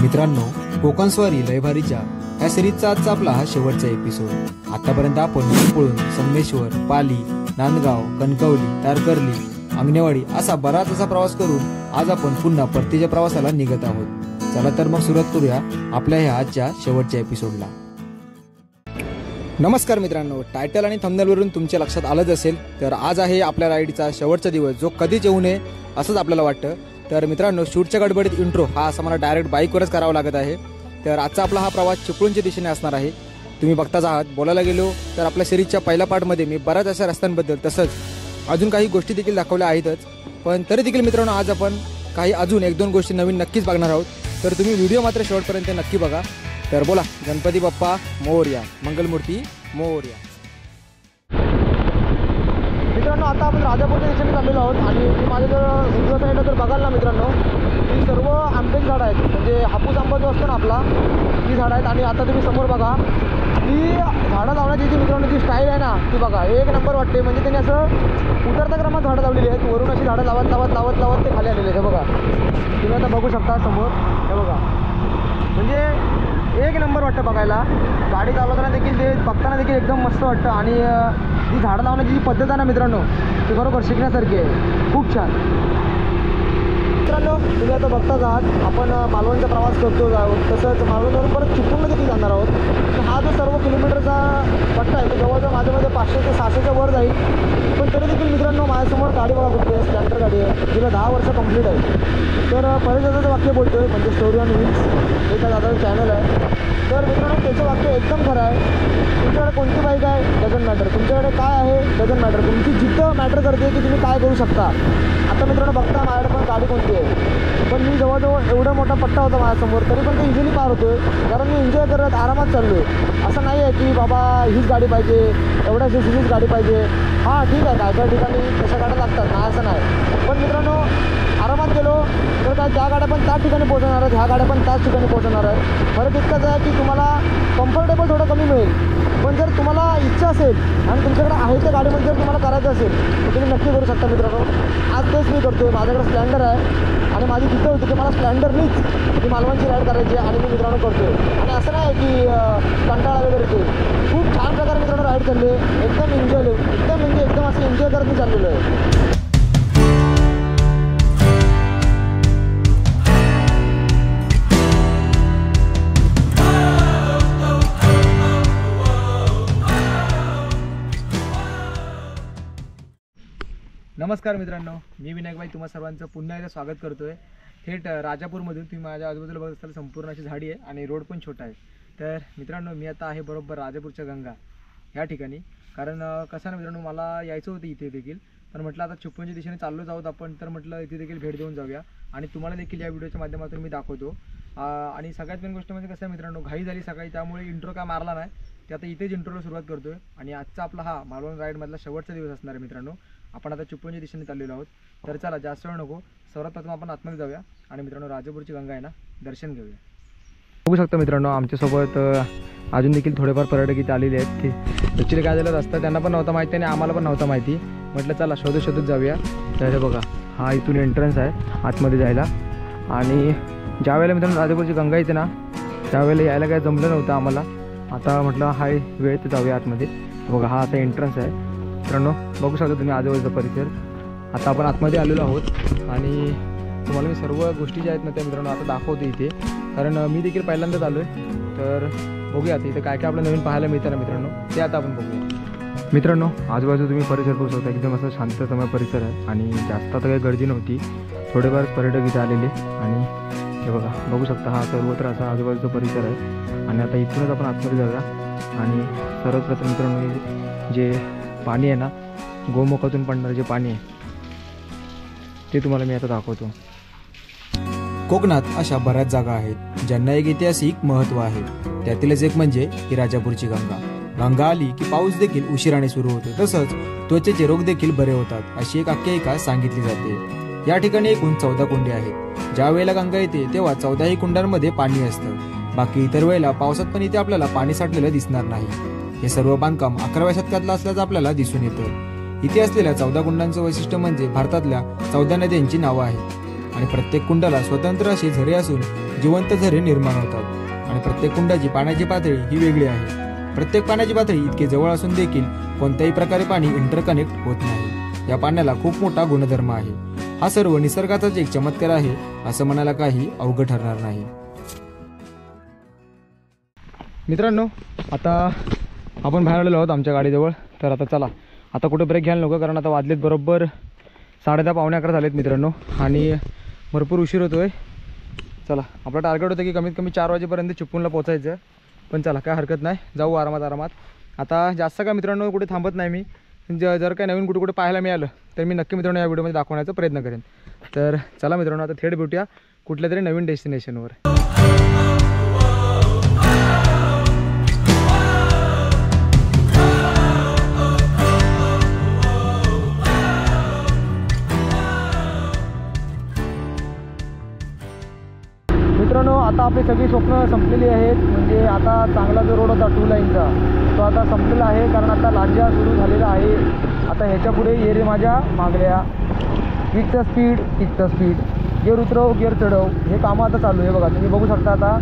मित्रांनो, कोकणस्वारी लयभारीच्या या सिरीजचा आजचा आपला हा शेवटचा एपिसोड। आतापर्यंत आपण चिपळूण, संगमेश्वर, पाली, नांदगाव, कणकवली, तारकर्ली, अंगणेवाडी असा बराच असा प्रवास करून आज आपण पुन्हा परतीच्या प्रवासाला निघत आहोत। चला तर मग सुरुवात करूया आपल्या ह्या आजच्या शेवटच्या एपिसोडला। नमस्कार मित्रांनो, टायटल आणि थंबनेलवरून तुमच्या लक्षात आलंच असेल तर आज आहे आपल्या राईडचा शेवटचा दिवस, जो कधीच येऊ नये असंच आपल्याला वाटतं। तर मित्रांनो, शूटच्या गडबडीत इंट्रो हा असा मला डायरेक्ट बाईकवरच करावा लागत आहे। तर आजचा आपला हा प्रवास चिपळूणच्या दिशेने असणार आहे। तुम्ही बघताच आहात, बोलायला गेलो तर आपल्या सिरीजच्या पहिल्या पार्टमध्ये मी बऱ्याच अशा रस्त्यांबद्दल तसंच अजून काही गोष्टी देखील दाखवल्या आहेतच, पण तरी देखील मित्रांनो आज आपण काही अजून एक दोन गोष्टी नवीन नक्कीच बघणार आहोत। तर तुम्ही व्हिडिओ मात्र शेवटपर्यंत नक्की बघा। तर बोला, गणपती बाप्पा मोरया, मंगलमूर्ती मोरया। मित्रांनो, आता आपण राजापूरच्या दिशेने चाललेलो आहोत आणि माझ्या जर उजव्या साईडला जर बघाल ना मित्रांनो, ही सर्व आंब्याची झाडं आहेत, म्हणजे हापूस आंबा जो असतो ना आपला, ही झाडं आहेत। आणि आता तुम्ही समोर बघा, ही झाडं लावण्याची जी मित्रांनो जी स्टाईल आहे ना, ती बघा एक नंबर वाटते। म्हणजे त्यांनी असं उतरत्या क्रमात झाडं लावलेली आहेत, वरून अशी झाडं लावत लावत लावत लावत ते खाली आलेले आहेत। हे बघा, तुम्ही आता बघू शकता समोर, हे बघा, म्हणजे एक नंबर वाटतं बघायला। गाडी चालवताना देखील ते बघताना देखील एकदम मस्त वाटतं। आणि जी झाडं लावण्याची जी पद्धत आहे ना मित्रांनो, ती बरोबर शिकण्यासारखी आहे, खूप छान। मित्रांनो, तुम्ही आता बघताच आहात, आपण मालवणचा प्रवास करतो आहोत, तसंच मालवणवरून परत चिपळूणला देखील जाणार आहोत। हा जो सर्व किलोमीटरचा पट्टा आहे तो जवळजवळ माझ्यामध्ये 500 ते 600च्या वर जाईल। पण तरी देखील मित्रांनो, माझ्यासमोर गाडी बघा कुठली आहे, स्प्लेंडर गाडी आहे, जिला 10 वर्ष कंप्लीट आहे। तर परेश दादाचं वाक्य बोलतोय, म्हणजे स्टोरी ऑन व्हील्स हे त्या दादाचं चॅनल आहे। तर मित्रांनो, त्याचं वाक्य एकदम खरं आहे। तुमच्याकडे कोणती बाईक आहे डझंट मॅटर, तुमच्याकडे काय आहे डझंट मॅटर, तुमची जिद्द मॅटर करते की तुम्ही काय करू शकता। आता मित्रांनो बघता माझ्याकडे पण गाडी कोणती आहे, पण मी जवळजवळ एवढा मोठा पट्टा होता माझ्यासमोर, तरी पण ते इझिली पार होतोय, कारण मी एन्जॉय करत आरामात चाललो आहे। असं नाही आहे की बाबा हीच गाडी पाहिजे, एवढ्या सीसीचीच गाडी पाहिजे। हां ठीक आहे, काय काय ठिकाणी तशा गाड्या लागतात, नाही असं नाही, पण मित्रांनो आरामात गेलो तर काय त्या गाड्या पण त्याच ठिकाणी पोहोचणार आहेत, ह्या गाड्या पण त्याच ठिकाणी पोहोचणार आहेत। फरक इतकाच आहे की तुम्हाला कम्फर्टेबल थोडं कमी मिळेल, पण जर तुम्हाला इच्छा असेल आणि तुमच्याकडे आहे त्या गाडीमध्ये जर तुम्हाला करायचं असेल तर तुम्ही नक्की करू शकता मित्रांनो। आज तेच मी करतो आहे, माझ्याकडे स्प्लेंडर आहे आणि माझी जिद्द होती की मला स्प्लेंडरनीच ती मालवणची राईड करायची आणि मी मित्रांनो करतो आहे। आणि असं नाही की कंटाळा वगैरे ते खूप छान प्रकारे मित्रांनो राईड चालली आहे, एकदम एन्जॉय, एकदम म्हणजे एकदम असं एन्जॉय करत मी चाललेलो आहे। नमस्कार मित्रांनो, मी विनायकभाई तुम्हा सर्वांचं पुन्हा एकदा स्वागत करतोय थेट राजापूरमधून। तुम्ही माझ्या आजूबाजूला बघत असताना संपूर्ण अशी झाडी आहे आणि रोड पण छोटा आहे। तर मित्रांनो, मी आता आहे बरोबर राजापूरच्या गंगा ह्या ठिकाणी, कारण कसं ना मित्रांनो, मला यायचं होतं इथे देखील, पण म्हटलं आता चिपळूणच्या दिशेने चाललोच आहोत आपण, तर म्हटलं इथे देखील भेट देऊन जाऊया आणि तुम्हाला देखील या व्हिडिओच्या माध्यमातून मी दाखवतो। आणि सगळ्यात मेन गोष्ट म्हणजे कसं आहे मित्रांनो, घाई झाली सकाळी, त्यामुळे इंट्रो काय मारला नाही, ते आता इथेच इंट्रोला सुरुवात करतोय। आणि आजचा आपला हा मालवण राईडमधला शेवटचा दिवस असणार आहे मित्रांनो। आपण आता चिपळूणच्या दिशेने चाललेलो आहोत, तर चला जास्त वेळ नको, सर्वात प्रथम आपण आतमध्ये जाऊया आणि मित्रांनो राजापूरची गंगा आहे ना, दर्शन घेऊया। बघू शकता मित्रांनो, आमच्यासोबत अजून देखील थोडेफार पर्यटक इथे आलेले आहेत, की ॲक्च्युली काय झालं, रस्ता त्यांना पण नव्हता माहिती आणि आम्हाला पण नव्हता माहिती, म्हटलं चला शोधत शोधत जाऊया। तर बघा, हा इथून एंट्रन्स आहे आतमध्ये जायला। आणि ज्या वेळेला मित्रांनो राजापूरची गंगा येते ना, त्यावेळेला यायला काय जमलं नव्हतं आम्हाला, आता म्हटलं हाय वेळ तर जाऊया आतमध्ये। बघा, हा आता एंट्रन्स आहे मित्रांनो, बघू शकता तुम्ही आजूबाजूचा परिसर। आता आपण आतमध्ये आलेलो आहोत आणि तुम्हाला मी सर्व गोष्टी ज्या आहेत ना त्या मित्रांनो आता दाखवतो इथे, कारण मी देखील पहिल्यांदाच आलो आहे। तर बघूया आता इथे काय काय आपल्याला नवीन पाहायला मिळतं ना मित्रांनो, ते आता आपण बघूया। मित्रांनो, आजूबाजू तुम्ही परिसर बघू शकता, एकदम असं शांततमय परिसर आहे आणि जास्त आता काही गर्दी नव्हती, थोडेफार पर्यटक इथे आलेले। आणि हे बघा, बघू शकता हा सर्वत्र असा आजूबाजूचा परिसर आहे। आणि आता इथूनच आपण आतमध्ये जाऊया आणि सर्वप्रथम मित्रांनो जे पाणी आहे ना, गोमुखातून पडणारं जे पाणी आहे ते तुम्हाला मी आता दाखवतो। कोकणात अशा बऱ्याच जागा आहेत ज्यांना एक ऐतिहासिक महत्त्व आहे, त्यातीलच एक म्हणजे ही राजापूरची गंगा। गंगा आली की पाऊस देखील उशिराने सुरू होतो, तसंच त्वचेचे रोग देखील बरे होतात, अशी एक आख्यायिका सांगितली जाते। या ठिकाणी एकूण 14 कुंडे आहेत। ज्या वेळेला गंगा येते तेव्हा 14ही कुंडांमध्ये पाणी असतं, बाकी इतर वेळेला पावसात पण इथे आपल्याला पाणी साठलेलं दिसणार नाही। हे सर्व बांधकाम 11व्या शतकातलं असल्याचं आपल्याला दिसून येतं। इथे असलेल्या 14 कुंडांचं वैशिष्ट्य म्हणजे भारतातल्या 14 नद्यांची नावं आहेत। आणि प्रत्येक कुंडाला स्वतंत्र असे झरे असून जिवंत झरे निर्माण होतात आणि प्रत्येक कुंडाची पाण्याची पातळी ही वेगळी आहे. प्रत्येक पाण्याची पातळी इतके जवळ असून देखील कोणत्याही प्रकारे पाणी इंटरकनेक्ट होत नाही. या पाण्याला खूप मोठा गुणधर्म आहे. हा सर्व निसर्गाचाच एक चमत्कार आहे असं म्हणायला काही अवघड ठरणार नाही. मित्रांनो, आता आपण बाहेर आलेलो आहोत आमच्या गाडीजवळ. तर आता चला, आता कुठे ब्रेक घ्यायला नको, कारण आता वाजलेत बरोबर 10:30 पावणे 11 झालेत मित्रांनो आणि भरपूर उशीर होतोय. चला, आपलं टार्गेट होतं की कमीत कमी 4 वाजेपर्यंत चिपळूणला पोहोचायचं. पण चला, काय हरकत नाही, जाऊ आरामात. आता जास्त काय मित्रांनो कुठे थांबत नाही मी. जर काय नवीन कुठे पाहायला मिळालं तर मी नक्की मित्रांनो या व्हिडिओमध्ये दाखवण्याचा प्रयत्न करेन. तर चला मित्रांनो, आता थेट भेटूया कुठल्या तरी नवीन डेस्टिनेशनवर. मित्रांनो, आता आपली सगळी स्वप्न संपलेली आहेत. म्हणजे आता चांगला जो रोड होता 2 लाईनचा तो आता संपलेला आहे, कारण आता लांजा सुरू झालेला आहे. आता ह्याच्या पुढे ये रे माझ्या मागल्या, क्विकचा स्पीड, किकचा स्पीड, गिअर उतरव गिअर चढव, हे कामं आता चालू आहे. बघा, तुम्ही बघू शकता. आता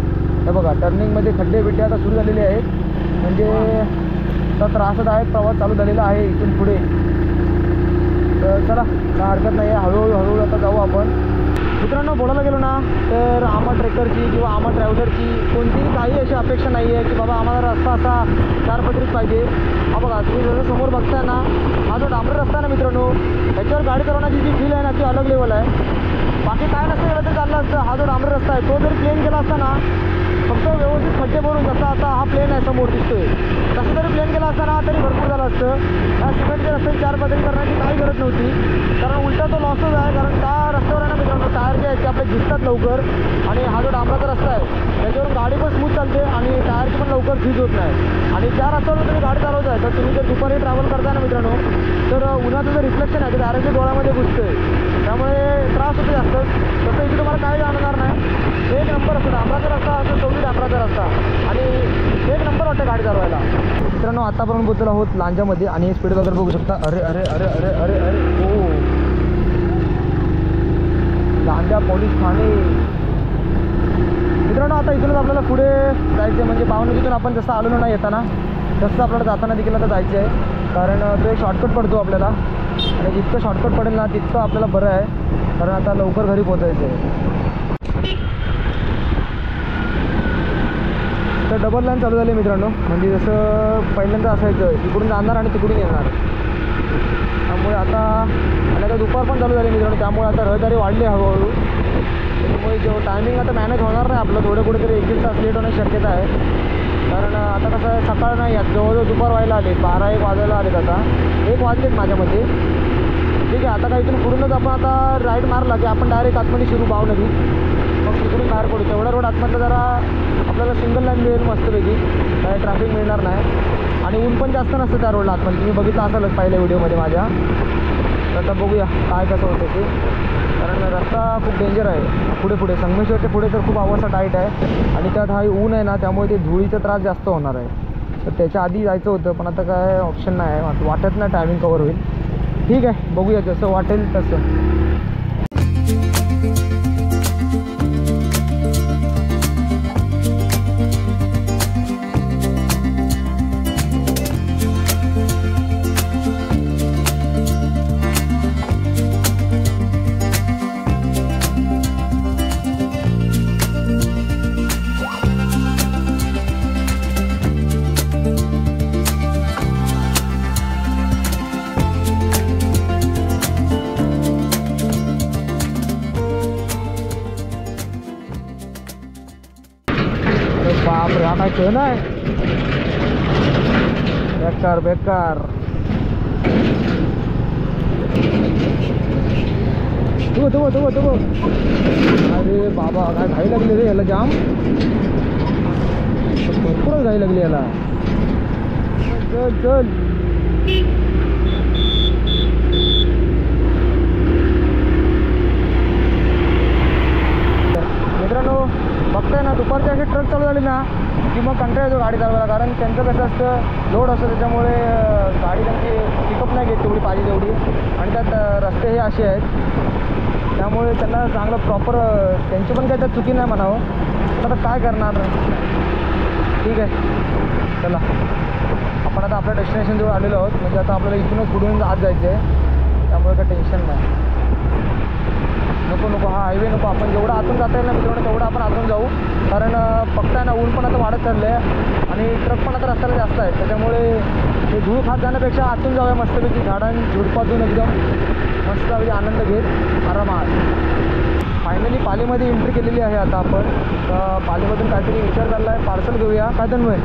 हे बघा, टर्निंगमध्ये खड्डे बिड्डे आता सुरू झालेले आहेत. म्हणजे आता त्रासदायक प्रवास चालू झालेला आहे इथून पुढे. तर चला, काय हरकत नाही आहे, हळूहळू आता जाऊ आपण. मित्रांनो, बोलायला गेलो ना तर आम्हा ट्रेकरची किंवा आम्हा ट्रॅव्हलरची कोणतीही काही अशी अपेक्षा नाही आहे की बाबा आम्हाला रस्ता असा 4 पदरीत पाहिजे. हा बघा, तुम्ही जसं समोर बघताय ना, हा जो डांबर रस्ता आहे ना मित्रांनो, त्याच्यावर गाडी चालवण्याची जी फील आहे ना ती अलग लेवल आहे. बाकी काय नसतं गेलं तर चाललं असतं. हा जो डांबर रस्ता आहे तो जर प्लेन केला असता ना, फक्त व्यवस्थित खड्डे भरून, जसा आता हा प्लेन आहे समोर दिसतोय, तसं जरी प्लेन केला असता ना तरी भरपूर झालं असतं. या सिमेंटच्या रस्त्याची 4 पदरी करण्याची काही गरज नव्हती, कारण उलटा तो लॉसच आहे. कारण त्या रस्त्यावर आहे ना मित्रांनो, टायर जे आहेत ते आपले दिसतात लवकर, आणि हा जो डांबराचा रस्ता आहे त्याच्यावरून गाडी पण स्मूथ चालते आणि टायरची पण लवकर झीज होत नाही. आणि त्या रस्त्यावर तुम्ही गाडी चालवत आहे तर तुम्ही जर दुपारी ट्रॅव्हल करताय ना मित्रांनो, तर उन्हाचं जे रिफ्लेक्शन आहे ते डायरेक्टली डोळ्यामध्ये घुसतंय, त्यामुळे त्रास होतो जास्त. तसं इथे तुम्हाला काही जाणणार नाही. एक नंबर असतो डांबराचा रस्ता, असं 24 डांबराचा रस्ता, आणि एक नंबर वाटतं गाडी चालवायला. मित्रांनो, आतापर्यंत पोहोचलो आहोत लांजामध्ये आणि स्पीड वगैरे बघू शकता. अरे अरे अरे अरे अरे अरे ओ, लांजा पोलीस ठाणे. मित्रांनो, आता इथूनच आपल्याला पुढे जायचं आहे. म्हणजे पावणीतून आपण जसं आलेलो नाही येताना, तसं आपल्याला जाताना देखील आता जायचं आहे, कारण तो एक शॉर्टकट पडतो आपल्याला. आणि जितकं शॉर्टकट पडेल ना तितकं आपल्याला बरं आहे, कारण आता लवकर घरी पोचायचं आहे. तर डबल लाईन चालू झाली मित्रांनो. म्हणजे जसं पहिल्यांदा असायचं तिकडून जाणार आणि तिकडून येणार, त्यामुळे आता, आणि आता दुपार पण चालू झाली मित्रांनो, त्यामुळे आता रहदारी वाढली हळूहळू. त्यामुळे जो टायमिंग आता मॅनेज होणार नाही आपलं, थोडे कुठेतरी 1-1 तास लेट होण्याची शक्यता आहे. कारण आता कसं आहे, सकाळ नाही आहेत, जवळजवळ दुपार व्हायला आले, 12-1 वाजायला आलेत. आता 1 वाजलेत माझ्यामध्ये. ठीक आहे, आता काय इथून पुढूनच आपण आता राईड मारला की आपण डायरेक्ट आतमध्ये शिरू भावनदी, मग तिकडून बाहेर पडू. तेवढा रोड आतमधला जरा आपल्याला सिंगल लाईन मिळेल मस्तपैकी, काय ट्रॅफिक मिळणार नाही, आणि ऊन पण जास्त नसतं त्या रोडला आतमध्ये. तुम्ही बघितलं असालच पहिल्या व्हिडिओमध्ये माझ्या. तर आता बघूया काय कसं होतं ते, कारण रस्ता खूप डेंजर आहे. पुढे संगमेश्वरच्या पुढे तर खूप अवस्था टाईट आहे, आणि त्यात हा ऊन आहे ना, त्यामुळे ते धुळीचा त्रास जास्त होणार आहे. तर त्याच्या आधी जायचं होतं, पण आता काय ऑप्शन नाही, वाटत नाही टायमिंग कवर होईल. ठीक आहे, बघूया जसं वाटेल तसं. बापरे, हा काय क्षण आहे, बेकार बेकार. तू अरे बाबा, काय घाई लागली रे याला, जाम भरपूरच घाई लागली याला. चल चल. मित्रांनो, बघताय ना, दुपारचे असे ट्रक चालू झाले ना की मग कंटाळा येतो गाडी चालवायला, कारण त्यांचं कसं असतं लोड असतं, त्याच्यामुळे गाडी त्यांची पिकअप नाही घेत तेवढी पाहिजे तेवढी, आणि त्यात रस्ते हे असे आहेत त्यामुळे त्यांना चांगलं प्रॉपर त्यांची पण काही त्यात चुकी नाही म्हणावं, पण आता काय करणार. ठीक आहे, चला आपण आता आपल्या डेस्टिनेशनजवळ आलेलो आहोत. म्हणजे आता आपल्याला इथूनच पुढून आत जायचं आहे, त्यामुळे काही टेन्शन नाही. नको हा हायवे नको, आपण जेवढं आतून जाता येईल ना मित्रांनो तेवढं आपण आतून जाऊ, कारण फक्त आहे ना ऊन पण आता वाढत चाललं आहे आणि ट्रक पण आता रस्त्याला जास्त आहे, त्याच्यामुळे हे धूळ खात जाण्यापेक्षा आतून जाऊया मस्तपैकी झुडपातून एकदम मस्त आनंद घेत आरामात. फायनली पालीमध्ये एंट्री केलेली आहे आता आपण. तर पालीमधून काहीतरी विचार चालला आहे, पार्सल घेऊया काय तन्मय,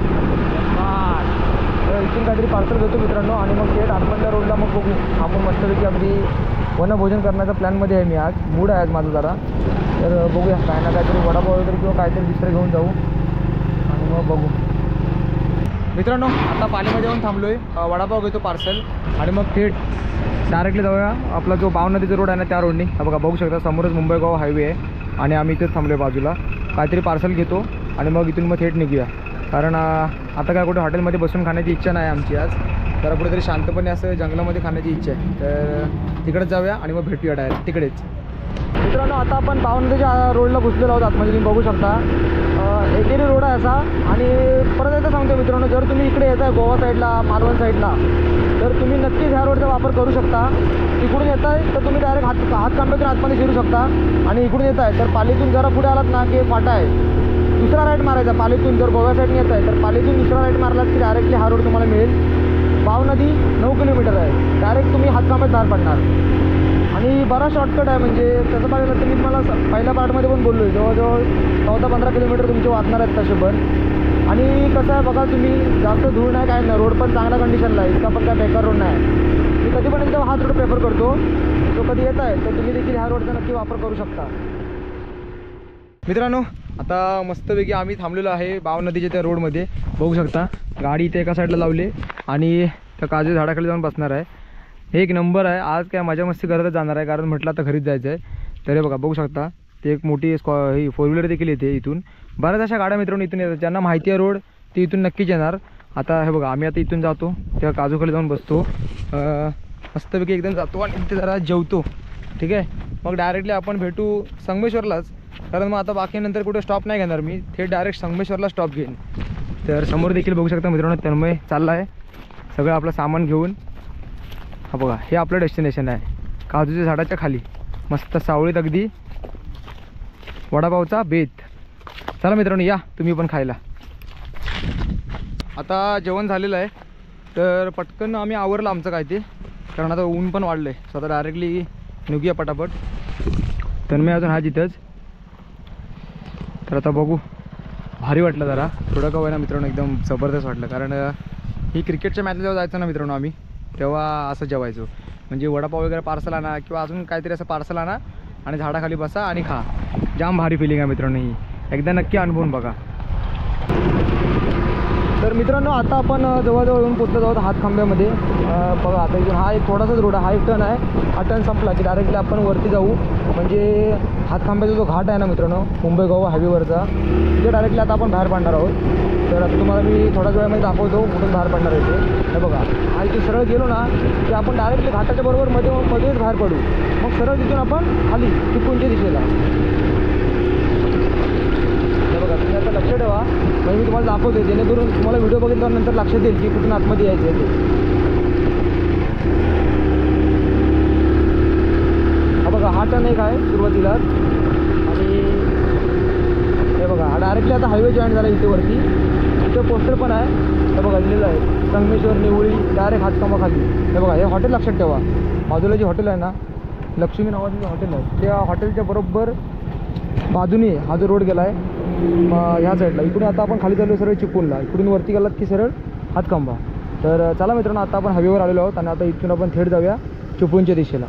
इथून काहीतरी पार्सल घेतो मित्रांनो आणि मग थेट आतमधल्या रोडला मग बघू. आपण मस्तपैकी अगदी वनभोजन करण्याच्या प्लॅनमध्ये आहे मी, आज मूड आहे आज माझा जरा. तर बघूया काय ना काहीतरी वडापाव वगैरे किंवा काहीतरी दुसरं घेऊन जाऊ आणि मग बघू. मित्रांनो आता पालीमध्ये येऊन थांबलो आहे, वडापाव घेतो पार्सल आणि मग थेट डायरेक्टली जाऊया आपला जो बाव नदीचा रोड आहे ना त्या रोडनी. बघा बघू शकता समोरच मुंबई गोवा हायवे आहे आणि आम्ही इथेच थांबलो आहे बाजूला. काहीतरी पार्सल घेतो आणि मग इथून मग थेट निघूया, कारण आता काय कुठे हॉटेलमध्ये बसून खाण्याची इच्छा नाही आमची आज. जरा कुठेतरी शांतपणे असं जंगलामध्ये खाण्याची इच्छा आहे, तर तिकडेच जाऊया आणि मग भेटूया डायरेक्ट तिकडेच. मित्रांनो आता आपण बाव नदीच्या रोडला घुसलेलो आहोत आतमध्ये, तुम्ही बघू शकता एकेरी रोड आहे असा. आणि परत एकदा सांगतो मित्रांनो, जर तुम्ही इकडे येत आहे गोवा साईडला मालवण साईडला तर तुम्ही नक्कीच ह्या रोडचा वापर करू शकता. इकडून येत आहे तर तुम्ही डायरेक्ट हातकांब्यातून आतमध्ये शिरू शकता, आणि इकडून येत आहे तर पालीतून जरा पुढे आलात ना की फाटा आहे, दुसरा राईट मारायचा. पालीतून जर गोवा साईडने येत आहे तर पालीतून दुसरा राईट मारलात की डायरेक्टली हा रोड तुम्हाला मिळेल. बाव नदी 9 किलोमीटर आहे, डायरेक्ट तुम्ही हातकांब्यात बाहेर पडणार आणि बरा शॉर्टकट आहे. म्हणजे तसं पाहिलं तर मी तुम्हाला पहिल्या पार्टमध्ये पण बोललो आहे, जवळजवळ 14-15 किलोमीटर तुमचे वाचणार आहेत तसेभर. आणि कसं आहे बघा, तुम्ही जास्त धूळ नाही काय नाही, रोड पण चांगल्या कंडिशनला आहे, इतका पण काय बेकार रोड नाही. मी कधी पण एकदम हाच रोड प्रेफर करतो. तो कधी येत आहे तर तुम्ही देखील ह्या रोडचा नक्की वापर करू शकता. मित्रांनो आता मस्तपैकी आम्ही थांबलेलो आहे बाव नदीच्या त्या रोडमध्ये. बघू शकता गाडी इथे एका साईडला लावली आणि त्या काजू झाडाखाली जाऊन बसणार आहे. हे एक नंबर आहे, आज काय मजा मस्ती करतच जाणार आहे, कारण म्हटलं आता घरीच जायचं आहे. तर हे बघा बघू शकता ते एक मोठी ही 4 व्हीलर देखील येते इथून. बऱ्याच अशा गाड्या मित्रांनो इथून येतात, ज्यांना माहिती आहे रोड ते इथून नक्कीच येणार. आता हे बघा आम्ही आता इथून जातो, त्या काजूखाली जाऊन बसतो मस्तपैकी एकदम जातो आणि इथे जरा जेवतो. ठीक आहे, मग डायरेक्टली आपण भेटू संगमेश्वरलाच, कारण मग आता बाकी नंतर कुठे स्टॉप नाही घेणार मी, थेट डायरेक्ट संगमेश्वरला स्टॉप घेईन. तर समोर देखील बघू शकता मित्रांनो तन्मय चालला आहे सगळं आपलं सामान घेऊन. हा बघा हे आपलं डेस्टिनेशन आहे, काजूच्या झाडाच्या खाली मस्त सावळीत अगदी वडापावचा बेत. चला मित्रांनो या तुम्ही पण खायला. आता जेवण झालेलं आहे तर पटकन आम्ही आवरलं आमचं काय ते, कारण आता ऊन पण वाढलं आहे. स्वतः डायरेक्टली निघूया पटापट. तन्मय अजून हा जिथंच. तर आता बघू, भारी वाटलं जरा थोडं का होईना मित्रांनो, एकदम जबरदस्त वाटलं. कारण ही क्रिकेटच्या मॅचला जेव्हा जायचं ना मित्रांनो आम्ही, तेव्हा असं जेवायचो. म्हणजे वडापाव वगैरे पार्सल आणा किंवा अजून काहीतरी असं पार्सल आणा आणि झाडाखाली बसा आणि खा. जाम भारी फिलिंग आहे मित्रांनो ही, एकदा नक्की अनुभवून बघा. तर मित्रांनो आता आपण जवळजवळ येऊन पोचलो आहोत हातखांब्यामध्ये. बघा आता इथून हा एक थोडासाच रोड आहे, हा एक टर्न आहे. हा टर्न संपला की डायरेक्टली आपण वरती जाऊ. म्हणजे हातखांब्याचा जो घाट आहे ना मित्रांनो मुंबई गोवा हायवेवरचा, तिथे डायरेक्टली आता आपण बाहेर पडणार आहोत. तर आता तुम्हाला मी थोड्याच वेळामध्ये दाखवतो कुठून बाहेर पडणार आहे ते. हे बघा हा इथे सरळ गेलो ना की आपण डायरेक्टली घाटाच्या बरोबर मध्येच बाहेर पडू. मग सरळ तिथून आपण खाली चिपळूणच्या दिशेला. बघा तुम्ही आता लक्ष ठेवा, म्हणजे मी तुम्हाला दाखवते जेणेकरून तुम्हाला व्हिडिओ बघितल्यानंतर लक्षात येईल की कुठून आतमध्ये यायचं आहे ते. हा बघा हा टर्न एक आहे सुरुवातीलाच, आणि हे बघा हा डायरेक्टली आता हायवे जॉईन झाला इथे वरती. इथे पोस्टर पण आहे, हे बघा लिहिलेलं आहे संगमेश्वर निवळी डायरेक्ट हातकांबाखाली. हे बघा हे हॉटेल लक्षात ठेवा, बाजूला जे हॉटेल आहे ना लक्ष्मी नावाचं जे हॉटेल आहे त्या हॉटेलच्या बरोबर बाजूने हा जो रोड गेला आहे ह्या साईडला. इकडून आता आपण खाली चाललो सरळ चिपळूणला, इकडून वरती गेलात की सरळ हातकांबा. तर चला मित्रांनो आता आपण हायवेवर आलेलो आहोत आणि आता इथून आपण थेट जाऊया चिपळूणच्या दिशेला.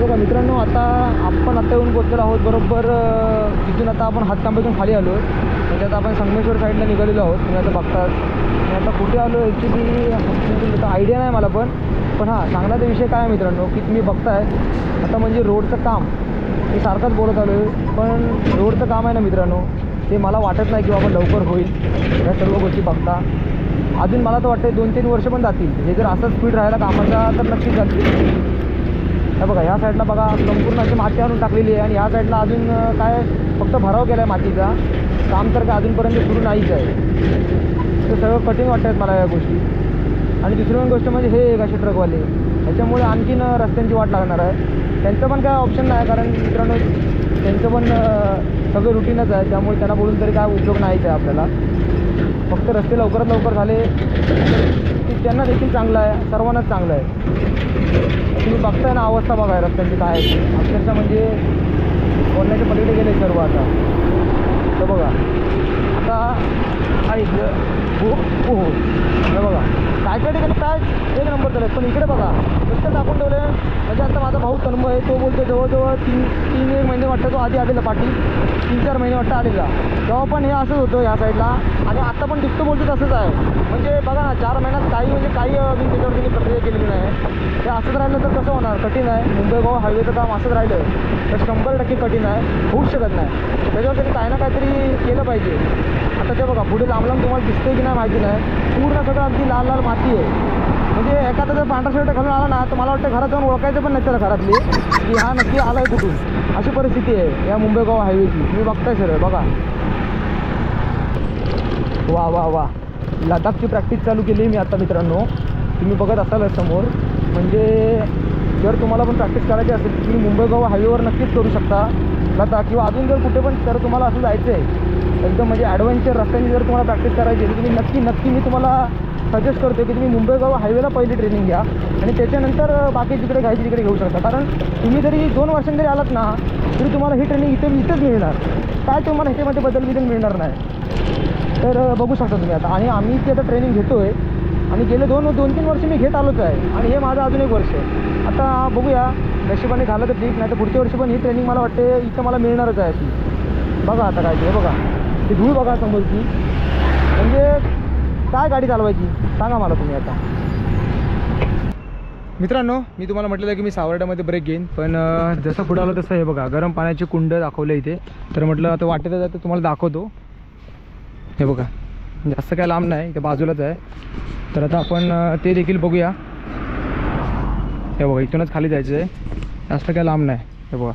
बघा मित्रांनो आता आपण आता येऊन पोचलेलो आहोत बरोबर तिथून. आता आपण हातकांब्यातून खाली आलो, म्हणजे आता आपण संगमेश्वर साईडला निघालेलो आहोत. तुम्ही आता बघतात मी आता कुठे आलो ॲक्च्युली आता आयडिया नाही मला पण हां सांगण्याचा विषय काय आहे मित्रांनो की तुम्ही बघताय आता म्हणजे रोडचं काम मी सारखंच बोलत आलो आहे, पण रोडचं काम आहे ना मित्रांनो, ते मला वाटत नाही की बाबा लवकर होईल या सर्व गोष्टी बघता. अजून मला तर वाटतं 2-3 वर्ष पण जातील. हे जर असं स्पीड राहायला कामाचा तर नक्कीच जातील. हे बघा ह्या साईडला बघा संपूर्ण अशी माती आणून टाकलेली आहे आणि ह्या साईडला अजून काय फक्त भराव केला आहे मातीचा. काम तर काय अजूनपर्यंत सुरू नाहीच आहे. ते सगळं कठीण वाटत आहेत मला या गोष्टी. आणि दुसरी गोष्ट म्हणजे हे एक असे ट्रकवाले, ह्याच्यामुळे आणखीन रस्त्यांची वाट लागणार आहे. त्यांचं पण काय ऑप्शन नाही, कारण मित्रांनो त्यांचं पण सगळं रुटीनच आहे. त्यामुळे त्यांना बोलून तरी काय उपयोग नाहीच आहे आपल्याला. फक्त रस्ते लवकरात लवकर झाले की त्यांना देखील चांगलं आहे, सर्वांनाच चांगलं आहे. तुम्ही बघताय ना अवस्था बघाय रस्त्यांची काय आहे, अक्षरशः म्हणजे बोलण्याच्या पलीकडे गेले सर्व. आता तर बघा आता हो हो हो हे बघा काय काय ठिकाणी काय एक नंबर झालं, पण इकडे बघा नुसतं टाकून ठेवलं. म्हणजे आता माझा भाऊ तन्मय तो बोलतो जवळजवळ 3-1 महिने वाटतं तो आधी आलेला पाठी, 3-4 महिने वाटतं आलेला. तेव्हा पण हे असंच होतं या साईडला, आणि आता पण दिसतो बोलतो तसंच आहे. म्हणजे बघा ना 4 महिन्यात काही अजून त्याच्यावर त्यांनी प्रक्रिया केलेली नाही. हे असंच राहिलं तर कसं होणार, कठीण आहे. मुंबई गोवा हायवेचं काम असंच राहिलं तर 100% कठीण आहे, होऊच शकत नाही. त्याच्यावर त्यांनी काही ना काहीतरी केलं पाहिजे. आता ते बघा पुढे लांब लांब तुम्हाला दिसतंय की नाही माहिती नाही, पूर्ण सगळं अगदी लाल लाल माती आहे. म्हणजे एखादा जर पांढरा शर्ट घालून आला ना तर मला वाटतं घरात जाऊन ओळखायचं पण नाही त्याला घरातली की हा नक्की आला आहे कुठून. अशी परिस्थिती आहे या मुंबई गोवा हायवेची. तुम्ही बघताय सर बघा. वा वा वा लडाखची प्रॅक्टिस चालू केली मी आता मित्रांनो, तुम्ही बघत असाल समोर. म्हणजे जर तुम्हाला पण प्रॅक्टिस करायची असेल तुम्ही मुंबई गोवा हायवेवर नक्कीच करू शकता लडाख, किंवा अजून जर कुठे पण जर तुम्हाला असं जायचं आहे एकदम म्हणजे ॲडव्हेंचर रस्त्यांनी जर तुम्हाला प्रॅक्टिस करायची तर तुम्ही नक्की मी तुम्हाला सजेस्ट करतो की तुम्ही मुंबई गोवा हायवेला पहिली ट्रेनिंग घ्या आणि त्याच्यानंतर बाकी जिकडे घ्यायची तिकडे घेऊ शकता. कारण तुम्ही जरी 2 वर्षांनी जरी आलात ना तरी तुम्हाला ही ट्रेनिंग इथेच मिळणार, काय तुम्हाला ह्याच्यामध्ये बदल मिळणार नाही. तर बघू शकता तुम्ही आता. आणि आम्ही ती आता ट्रेनिंग घेतो आहे आणि गेले 2-3 वर्ष मी घेत आलोच आहे आणि हे माझं अजून 1 वर्ष. आता बघूया नशिबाने झालं तर ठीक, नाही तर पुढच्या वर्षी पण ही ट्रेनिंग मला वाटते इथं मला मिळणारच आहे अशी. बघा आता काय ते बघा ती धूळ बघा समोरची, म्हणजे काय गाडी चालवायची सांगा मला तुम्ही. आता मित्रांनो मी तुम्हाला म्हटलेलं की मी सावर्ड्यामध्ये ब्रेक घेईन, पण जसं पुढं आलं तसं हे बघा गरम पाण्याची कुंड दाखवलं इथे. तर म्हटलं आता वाटेत जातं तुम्हाला दाखवतो. हे बघा जास्त काय लांब नाही, इथे बाजूलाच आहे. तर आता आपण ते देखील बघूया. हे बघा इथूनच खाली जायचं आहे, जास्त काय लांब नाही. हे बघा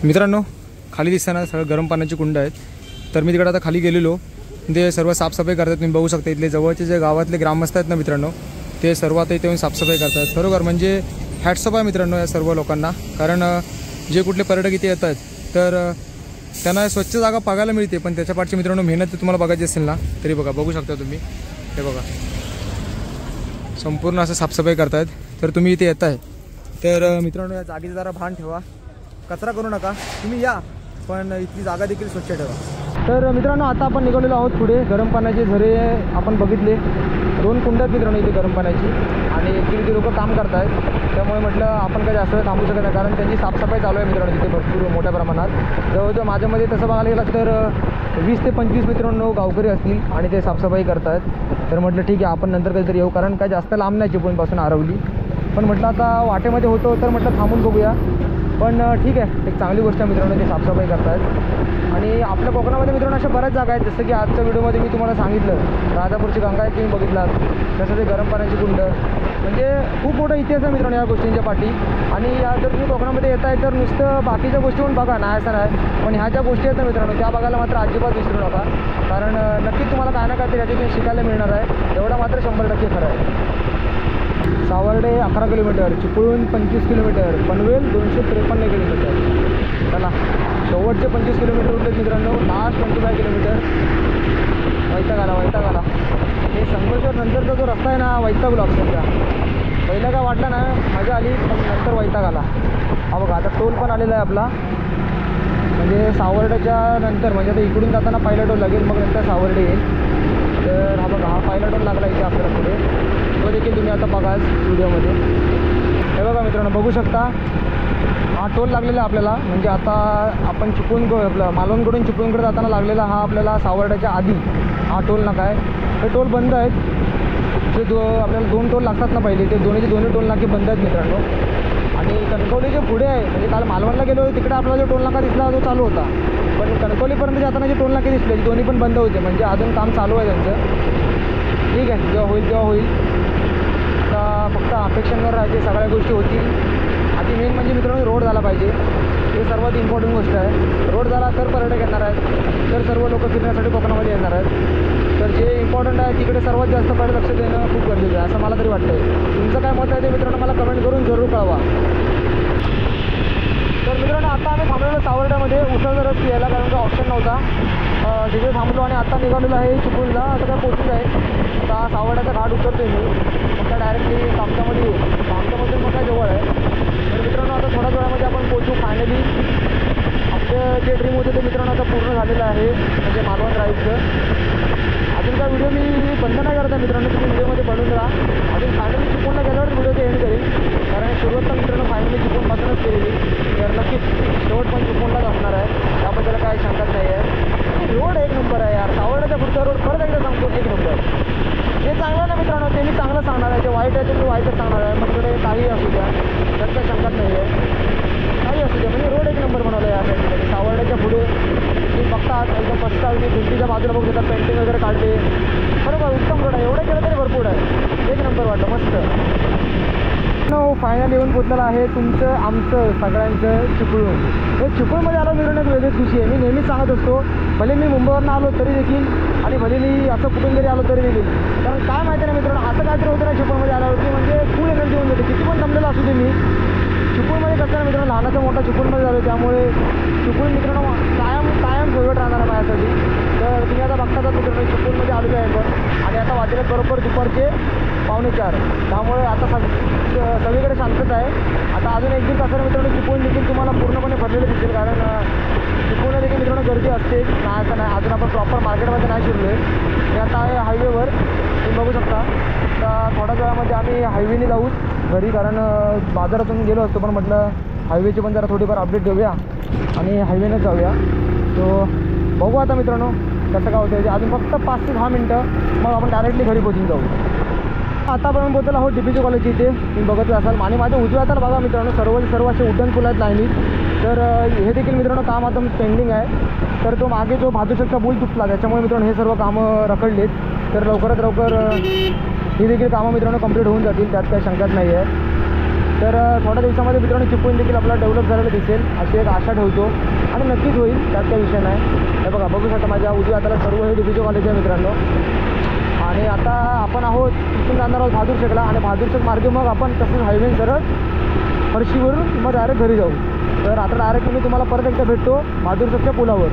मित्रांनो खाली दिसताना सगळं गरम पाण्याची कुंड आहेत. तर मी तिकडे आता खाली गेलेलो, ते सर्व साफसफाई करतात. तुम्ही बघू शकता इथले जवळचे जे गावातले ग्रामस्थ आहेत ना मित्रांनो, ते सर्व आता इथे येऊन साफसफाई करतात. खरोखर म्हणजे हॅट्सअप आहे मित्रांनो या सर्व लोकांना. कारण जे कुठले पर्यटक इथे येतात तर त्यांना स्वच्छ जागा बघायला मिळते, पण त्याच्या पाठची मित्रांनो मेहनत ते तुम्हाला बघायची असेल ना तरी बघा बघू शकता तुम्ही. हे बघा संपूर्ण असं साफसफाई करतायत. तर तुम्ही इथे येत आहे तर मित्रांनो या जागेचं जरा भान ठेवा, कचरा करू नका. तुम्ही या पण इथली जागा देखील स्वच्छ ठेवा. तर मित्रांनो आता आपण निघालेलो आहोत पुढे. गरम पाण्याचे झरे आपण बघितले, 2 कुंड आहेत मित्रांनो इथे गरम पाण्याची, आणि ॲक्च्युली ते लोक काम करत आहेत. त्यामुळे म्हटलं आपण काय जास्त वेळ थांबू शकत नाही, कारण त्यांची साफसफाई चालू आहे मित्रांनो तिथे भरपूर मोठ्या प्रमाणात. जवळजवळ माझ्यामध्ये तसं बघायला गेलं तर 20 ते 25 मित्रांनो गावकरी असतील आणि ते साफसफाई करत आहेत. तर म्हटलं ठीक आहे आपण नंतर कधीतरी येऊ, कारण काय जास्त लांब नाही चिपळूणपासून आरवली. पण म्हटलं आता वाटेमध्ये होतो तर म्हटलं थांबून बघूया. पण ठीक आहे, एक चांगली गोष्ट आहे मित्रांनो ते साफसफाई करतात. आणि आपल्या कोकणामध्ये मित्रांनो अशा बऱ्याच जागा आहेत, जसं की आजच्या व्हिडिओमध्ये मी तुम्हाला सांगितलं राजापूरची गंगा आहे तुम्ही बघितलात, तसं ते गरम पाण्याची कुंड. म्हणजे खूप मोठा इतिहास आहे मित्रांनो या गोष्टींच्या पाठी. आणि या जर तुम्ही कोकणामध्ये येत आहे तर नुसतं बाकीच्या गोष्टी पण बघा, नाही असं नाही, पण ह्या ज्या गोष्टी आहेत ना मित्रांनो त्या बघायला मात्र अजिबात विसरू नका. कारण नक्कीच तुम्हाला काय ना काहीतरी याच्यातून शिकायला मिळणार आहे, एवढा मात्र 100% खरं आहे. Savarde 11 kilometre, Chiplun 25 kilometre, Panvel 253 kilometre. चला शेवटचे 25 किलोमीटर उरले मित्रांनो, लास्ट 25 किलोमीटर. वैताग आला. हे संगमेश्वर नंतरचा जो रस्ता आहे ना वैताग अक्षरशः. पहिला काय वाटलं ना मजा आली, पण नंतर वैताग आला. हा बघा आता टोल पण आलेला आहे आपला, म्हणजे सावर्ड्याच्या नंतर, म्हणजे आता इकडून जाताना पहिला टोल लागेल, मग नंतर सावर्डे येईल. तर हा बघा हा पहिला टोल लागला इथे आपल्याला पुढे, तो देखील तुम्ही आता बघाल व्हिडिओमध्ये. हे बघा मित्रांनो बघू शकता हा टोल लागलेला आहे आपल्याला, म्हणजे आता आपण आपलं मालवणकडून चिपळूणकडे जाताना लागलेला हा आपल्याला सावर्ड्याच्या आधी हा टोल नाका आहे. हे टोल बंद आहेत, जे आपल्याला 2 टोल लागतात ना पहिले, ते दोन्ही टोल नाके बंद आहेत मित्रांनो. आणि कणकवलीचे पुढे आहे, म्हणजे काल मालवणला गेलो तिकडे आपल्याला जो टोल नाका दिसला तो चालू होता, पण कणकवलीपर्यंत जाताना जे टोल नाके दिसले दोन्ही पण बंद होते, म्हणजे अजून काम चालू आहे त्यांचं. ठीक आहे, जेव्हा होईल तेव्हा होईल. आता फक्त अपेक्षांवर राहायचे, सगळ्या गोष्टी होतील. आधी मेन म्हणजे मित्रांनो रोड झाला पाहिजे, हे सर्वात इम्पॉर्टंट गोष्ट आहे. रोड झाला तर पर्यटक येणार आहेत, तर सर्व लोक फिरण्यासाठी कोकणामध्ये येणार आहेत. तर जे इम्पॉर्टंट आहे तिकडे सर्वात जास्त पहिले लक्ष देणं खूप गरजेचं आहे असं मला तरी वाटतं आहे. तुमचं काय मत आहे ते मित्रांनो मला कमेंट करून जरूर कळवा. तर मित्रांनो आता आम्ही थांबलेलो सावर्ड्यामध्ये उसळचा रस यायला, कारण का ऑप्शन नव्हता. तिथे थांबलो आणि आता निघालेलो आहे चिपळूणला. आता काय पोचून आहे, आता सावर्ड्याचा घाट उतरतो मी, आता डायरेक्टली कामतामध्ये येऊ. कामतामधून मग काय जवळ आहे. तर मित्रांनो आता थोड्याच वेळामध्ये आपण पोचू. फायनली आपलं जे ड्रीम होतं ते मित्रांनो आता पूर्ण झालेलं आहे, म्हणजे मालवण राईडचं. अजून काय व्हिडिओ मी बंद नाही करत आहे मित्रांनो, तुम्ही व्हिडिओमध्ये बनवून राहा. अजून फायनली चिपळूणला गेल्यावर व्हिडिओचे एंड करेल, कारण सुरुवात तर मित्रांनो फायनली चिपळूणपासूनच केलेली. तर नक्कीच शेवट पण चिपळूणलाच असणार आहे, त्याबद्दल काही शंकाच नाही आहे. रोड एक नंबर आहे यार, सावर्ड्याचा पुढचा रोड परत एकदा सांगतो एक नंबर. जे चांगलं ना मित्रांनो ते मी चांगलं सांगणार आहे, जे वाईट आहे ते मी वाईटच सांगणार आहे. मग तिकडे काही असू द्या, त्यात काही शंकाच नाही आहे. काही असू द्या, म्हणजे रोड एक नंबर बनवला आहे या साईडमध्ये. सावर्ड्याच्या पुढे तुम्ही बघता एकदम मस्त अगदी भिंतीच्या बाजूला बघू शकता, पेंटिंग वगैरे काढले. बरोबर उत्तम रोड आहे, एवढं केलं तरी भरपूर आहे. एक नंबर वाटलं मस्त. फायनल येऊन पोचलेलं आहे तुमचं आमचं सगळ्यांचं चिपळूण. हे चिपळूणमध्ये आलो मिळून एक वेगळीच खुशी आहे. मी नेहमीच सांगत असतो, भले मी मुंबईवरून आलो तरी देखील आणि भले मी असं कुठून जरी आलो तरी देखील, कारण काय माहिती नाही मित्रांनो असं काहीतरी होतं ना चिपळूणमध्ये आल्यावरती, म्हणजे फुल एनर्जी होऊन जाते. किती पण दमलेलं असू दे मी चिपळूणमध्ये कसं ना मित्रांनो, लहानाचा मोठा चिपळूणमध्ये झालो, त्यामुळे चिपळूण मित्रांनो कायम फेवरेट राहणार आहे माझ्यासाठी. तर तुम्ही आता बघता मित्रांनो चिपळूणमध्ये आलेलो आहे पण, आणि आता वाजले बरोबर दुपारचे 3:45, त्यामुळे आता सगळीकडे शांतता आहे. आता अजून 1-2 तासाने मित्रांनो चिपळूण देखील तुम्हाला पूर्णपणे भरलेलं दिसेल, कारण चिपळूणला देखील मित्रांनो गर्दी असते. नाही असं नाही, अजून आपण प्रॉपर मार्केटमध्ये नाही शिरलो आहे. मी आता आहे हायवेवर, तुम्ही बघू शकता. आता थोड्याच वेळामध्ये आम्ही हायवेने जाऊ घरी, कारण बाजारातून गेलो असतो, पण म्हटलं हायवेची पण जरा थोडीफार अपडेट देऊया आणि हायवेनंच जाऊया. तो बघू आता मित्रांनो कसं काय होतं. अजून फक्त 5 ते 10 मिनटं, मग आपण डायरेक्टली घरी पोचून जाऊ. आता आपण बोलतो आहोत DPG कॉलेज इथे, तुम्ही बघत असाल. आणि माझ्या उजव्या हाताला बघा मित्रांनो सर्व असे उड्डाण पूल आहेत लाईनीत. तर हे देखील मित्रांनो काम आता पेंडिंग आहे. तर तो मागे जो भादुशकचा पूल तुटला त्याच्यामुळे मित्रांनो हे सर्व कामं रखडलेत. तर लवकरात लवकर ही देखील कामं मित्रांनो कंप्लीट होऊन जातील, त्यात काही शंकाच नाही आहे. तर थोड्या दिवसामध्ये मित्रांनो चिपळूण देखील आपला डेव्हलप झालेलं दिसेल अशी एक आशा ठेवतो, आणि नक्कीच होईल, त्यात काही विषय नाही. हे बघा बघू शकता माझ्या उजव्या हाताला सर्व हे DPG कॉलेज आहे मित्रांनो. आणि आता आपण आहोत तिथून जाणार आहोत बहादूरशेकला, आणि बहादूरशेक मार्गे मग आपण तसंच हायवे सरळ फरशीवरून मग डायरेक्ट घरी जाऊ. तर आता डायरेक्ट मी तुम्हाला परत एकदा भेटतो बहादूरशेकच्या पुलावर.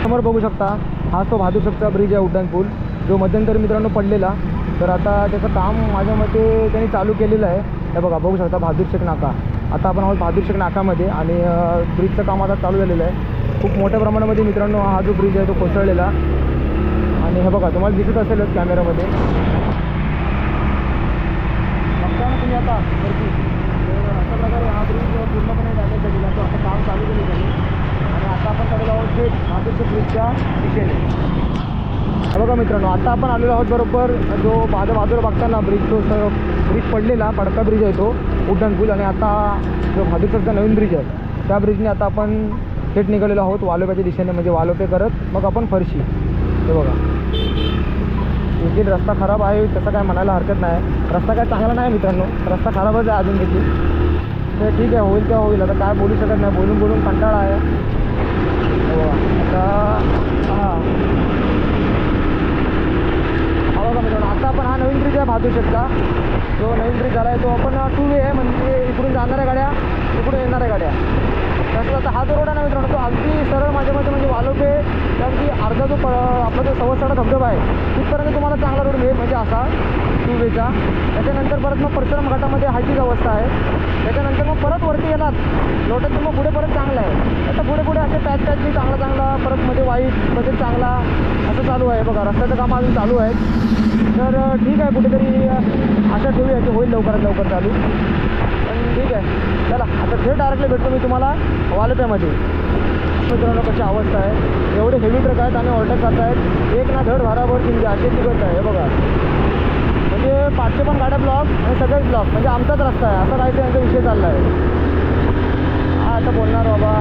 समोर बघू शकता हा तो बहादूरशेकचा ब्रिज आहे, उड्डाण पूल, जो मध्यंतरी मित्रांनो पडलेला. तर आता त्याचं काम माझ्या मते त्यांनी चालू केलेलं आहे. हे बघा बघू शकता बहादूरशेक नाका. आता आपण आहोत बहादूरशेक नाकामध्ये, आणि ब्रिजचं काम आता चालू झालेलं आहे. खूप मोठ्या प्रमाणामध्ये मित्रांनो हा जो ब्रिज आहे तो कोसळलेला, आणि हे बघा तुम्हाला दिसत असेलच कॅमेरामध्ये बघता ना तुम्ही आता वरती. तर अशा प्रकारे हा ब्रिज पूर्णपणे डॅमेज झालेला, तो आता काम चालू केलं त्यांनी. आणि आता आपण चालू आहोत थेट बहादूरशेक ब्रिजच्या दिशेने. बघा मित्रांनो आता आपण आलेलो आहोत बरोबर जो बाजूला बघताना ब्रिज पडलेला पडका ब्रिज आहे तो उड्डाण पूल, आणि आता जो बहादूरशेकचा नवीन ब्रिज आहे त्या ब्रिजने आता आपण थेट निघालेलो आहोत वालोप्याच्या दिशेने, म्हणजे वालोपे करत मग आपण फरशी. हे बघा देखील रस्ता खराब आहे तसं काय म्हणायला हरकत नाही, रस्ता काय चांगला नाही मित्रांनो, रस्ता खराबच आहे अजून देखील. तर ठीक आहे, होईल तेव्हा होईल, आता काय बोलू शकत नाही, बोलून कंटाळा आहे. आता हां बघा मित्रांनो आता आपण हा नवीन ब्रिज आहे बहादूरशेकचा, जो नवीन ब्रिज झाला आहे तो आपण 2 वे आहे, म्हणजे इकडून जाणाऱ्या गाड्या इकडून येणाऱ्या गाड्या. तसं आता हा जो रोड आहे ना मित्रांनो तो अगदी सरळ माझ्या मते म्हणजे वालोपे अगदी अर्धा जो आपला जो सवसाडा धबधबा आहे तिथपर्यंत तुम्हाला चांगला रोड मिळेल, म्हणजे असा 2 वेचा. त्याच्यानंतर परत मग परशुराम घाटामध्ये हायचीच अवस्था आहे. त्याच्यानंतर मग परत वरती गेलात लोटत मग पुढे परत चांगलं आहे. आता पुढे असे पॅच बी चांगला परत मध्ये वाईट मध्ये चांगला असं चालू आहे. बघा रस्त्याचं काम अजून चालू आहे. तर ठीक आहे, कुठेतरी आशा ठेवूया की होईल लवकरात लवकर चालू. पण ठीक आहे, चला आता थेट डायरेक्टली भेटतो मी तुम्हाला वालप्यामध्ये. मित्रांनो कशी अवस्था आहे, एवढे हेवी ट्रक आहेत आणि ओव्हरटेक करत आहेत, एक ना धड भाराभर किंमती अशी तिकट आहे. हे बघा, म्हणजे पाठचे पण गाड्या ब्लॉक आणि सगळेच ब्लॉक, म्हणजे आमचाच रस्ता आहे असं काहीतरी यांचा विषय चालला आहे. हा आता बोलणार बाबा.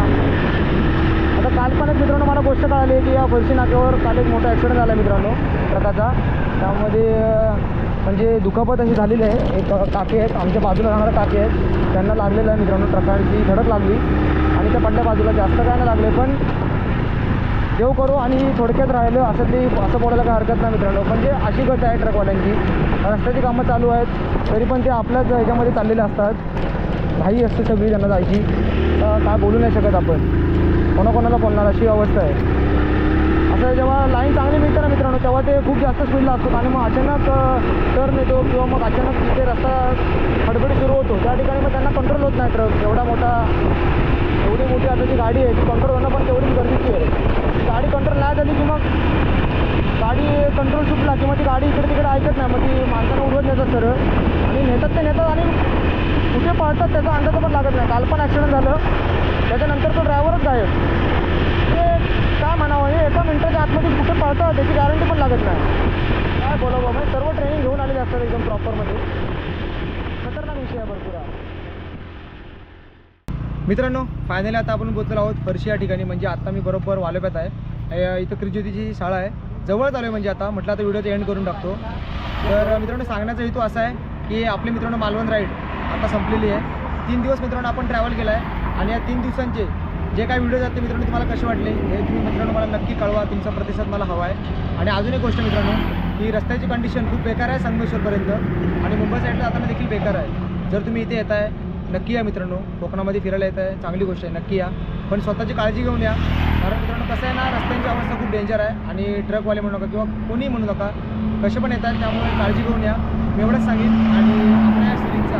आता काल पण एक मित्रांनो मला गोष्ट कळाली की या फरशी नाक्यावर काल एक मोठा ॲक्सिडेंट झाला आहे मित्रांनो ट्रकाचा. त्यामध्ये म्हणजे दुखापत अशी झालेली आहे. एक काकी आहेत आमच्या बाजूला राहणारे काकी आहेत, त्यांना लागलेलं आहे मित्रांनो, ट्रकांची धडक लागली आणि त्या पडल्या बाजूला जास्त काय नाही लागले, पण देव करू आणि थोडक्यात राहिलं असं बोलायला काही हरकत नाही मित्रांनो. म्हणजे अशी गत आहे ट्रकवाल्यांची, रस्त्याची कामं चालू आहेत तरी पण ते आपल्याच ह्याच्यामध्ये चाललेले असतात, घाई असते सगळी त्यांना जायची. काय बोलू नाही शकत आपण, कोणाकोणाला बोलणार अशी अवस्था आहे. असं जेव्हा लाईन चांगली मिळते ना मित्रांनो तेव्हा ते खूप जास्त स्पीडला असतात आणि मग अचानक टर्न येतो किंवा मग अचानक तिथे रस्ता हडबडी सुरू होतो, त्या ठिकाणी मग त्यांना कंट्रोल होत नाही. ट्रक एवढी मोठी आता जी गाडी आहे ती कंट्रोल होणं पण तेवढीच गरजेची आहे. गाडी कंट्रोल नाही झाली की मग गाडी कंट्रोल सुटला की मग ती गाडी इकडे तिकडे ऐकत नाही, मग ती माणसांना उडवत नेतात सरळ आणि नेतात आणि कुठे पळतात त्याचा अंदाज पण लागत नाही. काल पण ॲक्सिडेंट झालं, त्याच्यानंतर तो ड्रायव्हरच गायब. ते काय म्हणावं, हे एका मिनिटाच्या आतमध्ये कुठे पळतात त्याची गॅरंटी पण लागत नाही. काय बोलावं, म्हणजे सर्व ट्रेनिंग घेऊन आलेले असतात एकदम प्रॉपरमध्ये. खतरनाक विषय आहे भरपूर. मित्रांनो फायनली आता आपण पोहोचलो आहोत फरशी या ठिकाणी. म्हणजे आता मी बरोबर वालोप्यात आहे. इथं क्रिज्योतीची शाळा आहे, जवळच आलो आहे. म्हणजे आता म्हटलं आता व्हिडिओचा एंड करून टाकतो. तर मित्रांनो सांगण्याचा हेतू असा आहे की आपली मित्रांनो मालवण राईड आता संपलेली आहे. 3 दिवस मित्रांनो आपण ट्रॅव्हल केला आहे आणि या 3 दिवसांचे जे काही व्हिडिओ जाते मित्रांनो तुम्हाला कसे वाटले हे तुम्ही मित्रांनो मला नक्की कळवा. तुमचा प्रतिसाद मला हवा आहे. आणि अजून एक गोष्ट मित्रांनो की रस्त्याची कंडिशन खूप बेकार आहे संगमेश्वरपर्यंत आणि मुंबई साईडला जाताना देखील बेकार आहे. जर तुम्ही इथे येत आहे नक्की या मित्रांनो, कोकणामध्ये फिरायला येत आहे चांगली गोष्ट आहे, नक्की या, पण स्वतःची काळजी घेऊन या. कारण मित्रांनो कसं आहे ना, रस्त्यांची अवस्था खूप डेंजर आहे आणि ट्रकवाले म्हणू नका किंवा कोणीही म्हणू नका, कसे पण येत आहेत, त्यामुळे काळजी घेऊन या. मी एवढंच सांगेन आणि आपल्या या सिरीजचा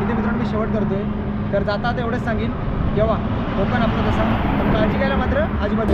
इथे मित्रांनो मी शेवट करतो आहे. तर जाता आता एवढंच सांगेन, जेव्हा कोकण आपलं तसा पण काळजी घ्यायला मात्र अजिबात